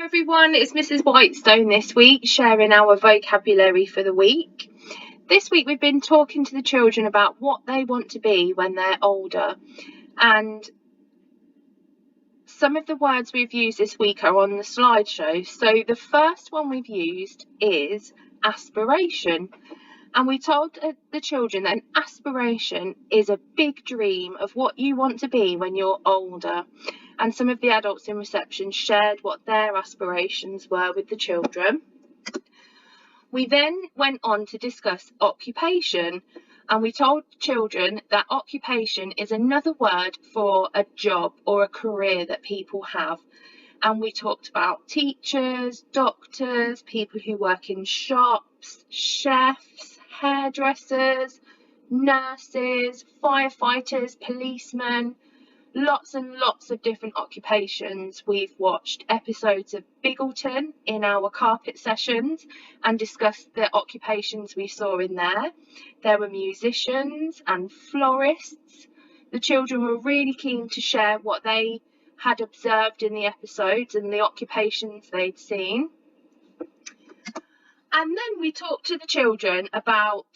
Everyone, it's Mrs. Whitestone this week, sharing our vocabulary for the week. This week we've been talking to the children about what they want to be when they're older, and some of the words we've used this week are on the slideshow. So the first one we've used is aspiration, and we told the children that an aspiration is a big dream of what you want to be when you're older. And some of the adults in reception shared what their aspirations were with the children. We then went on to discuss occupation, and we told children that occupation is another word for a job or a career that people have. And we talked about teachers, doctors, people who work in shops, chefs, hairdressers, nurses, firefighters, policemen. Lots and lots of different occupations. We've watched episodes of Biggleton in our carpet sessions and discussed the occupations we saw in there. There were musicians and florists. The children were really keen to share what they had observed in the episodes and the occupations they'd seen. And then we talked to the children about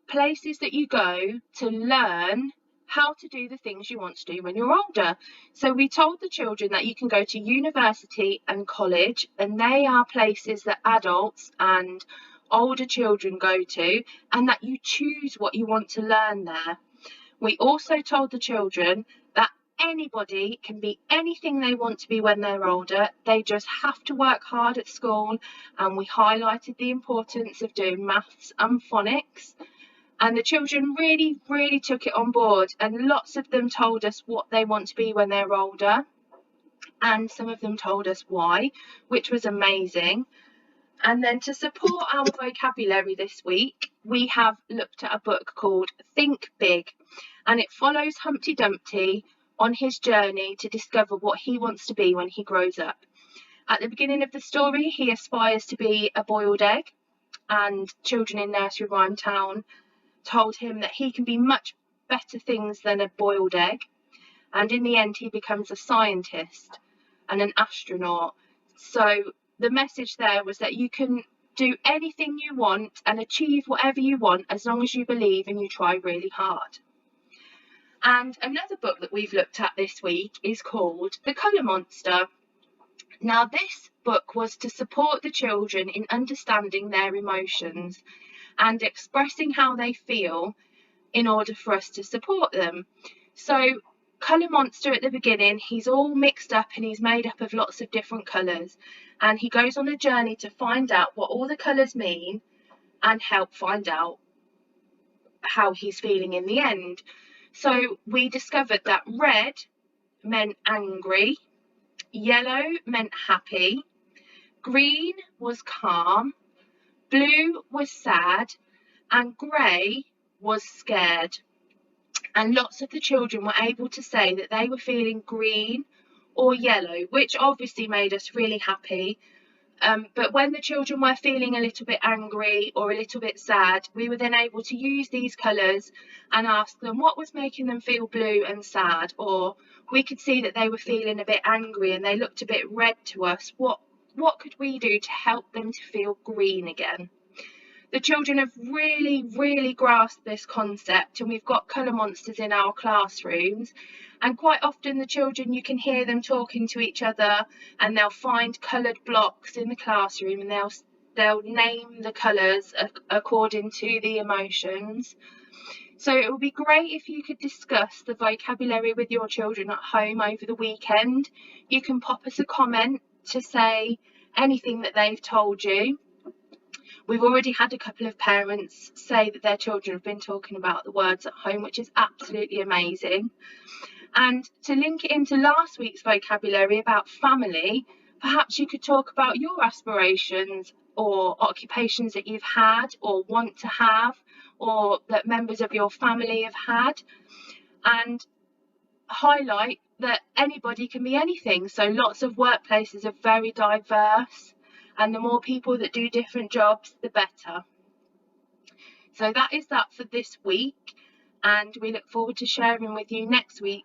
places that you go to learn how to do the things you want to do when you're older. So we told the children that you can go to university and college, and they are places that adults and older children go to, and that you choose what you want to learn there. We also told the children that anybody can be anything they want to be when they're older. They just have to work hard at school, and we highlighted the importance of doing maths and phonics. And the children really took it on board, and lots of them told us what they want to be when they're older, and some of them told us why, which was amazing. And then to support our vocabulary this week, we have looked at a book called Think Big, and it follows Humpty Dumpty on his journey to discover what he wants to be when he grows up. At the beginning of the story, he aspires to be a boiled egg, and children in Nursery Rhyme Town told him that he can be much better things than a boiled egg, and in the end he becomes a scientist and an astronaut. So the message there was that you can do anything you want and achieve whatever you want as long as you believe and you try really hard. And another book that we've looked at this week is called The Colour Monster. Now this book was to support the children in understanding their emotions and expressing how they feel in order for us to support them. So Colour Monster at the beginning, he's all mixed up and he's made up of lots of different colours, and he goes on a journey to find out what all the colours mean and help find out how he's feeling in the end. So we discovered that red meant angry, yellow meant happy, green was calm, blue was sad, and grey was scared. And lots of the children were able to say that they were feeling green or yellow, which obviously made us really happy. But when the children were feeling a little bit angry or a little bit sad, we were then able to use these colours and ask them what was making them feel blue and sad, or we could see that they were feeling a bit angry and they looked a bit red to us. What could we do to help them to feel green again? The children have really grasped this concept, and we've got colour monsters in our classrooms, and quite often the children, you can hear them talking to each other, and they'll find coloured blocks in the classroom and they'll name the colours according to the emotions. So it would be great if you could discuss the vocabulary with your children at home over the weekend. You can pop us a comment to say anything that they've told you. We've already had a couple of parents say that their children have been talking about the words at home, which is absolutely amazing. And to link it into last week's vocabulary about family, perhaps you could talk about your aspirations or occupations that you've had or want to have, or that members of your family have had, and highlight that anybody can be anything. So lots of workplaces are very diverse, and the more people that do different jobs, the better. So that is that for this week, and we look forward to sharing with you next week